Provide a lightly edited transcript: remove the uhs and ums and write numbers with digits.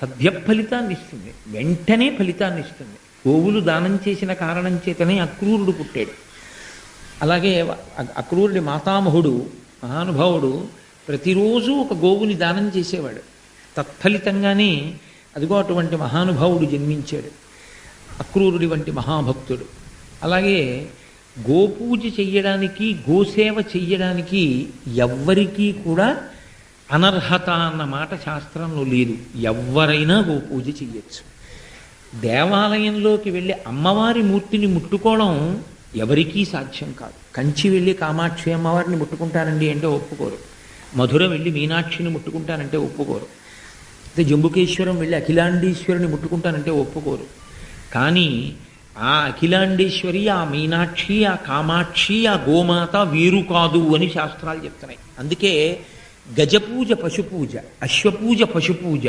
సద్యఫలితాన్ని ఇస్తుంది, వెంటనే ఫలితాన్ని ఇస్తుంది. గోవులు దానం చేసిన కారణం చేతనే అక్రూరుడు పుట్టాడు. అలాగే అక్రూరుడి మాతామహుడు మహానుభావుడు ప్రతిరోజు ఒక గోవుని దానం చేసేవాడు. తత్ఫలితంగానే అదిగో అటువంటి మహానుభావుడు జన్మించాడు, అక్రూరుడి వంటి మహాభక్తుడు. అలాగే గోపూజ చెయ్యడానికి, గోసేవ చెయ్యడానికి ఎవ్వరికీ కూడా అనర్హత అన్న మాట శాస్త్రంలో లేదు. ఎవ్వరైనా గోపూజ చెయ్యొచ్చు. దేవాలయంలోకి వెళ్ళి అమ్మవారి మూర్తిని ముట్టుకోవడం ఎవరికీ సాధ్యం కాదు. కంచి వెళ్ళి కామాక్షి అమ్మవారిని ముట్టుకుంటానండి అంటే ఒప్పుకోరు. మధుర వెళ్ళి మీనాక్షిని ముట్టుకుంటానంటే ఒప్పుకోరు. అయితే జంబుకేశ్వరం వెళ్ళి అఖిలాండేశ్వరిని ముట్టుకుంటానంటే ఒప్పుకోరు. కానీ ఆ అఖిలాండేశ్వరి, ఆ మీనాక్షి, ఆ కామాక్షి, ఆ గోమాత వీరు కాదు అని శాస్త్రాలు చెప్తున్నాయి. అందుకే గజపూజ పశుపూజ, అశ్వపూజ పశుపూజ,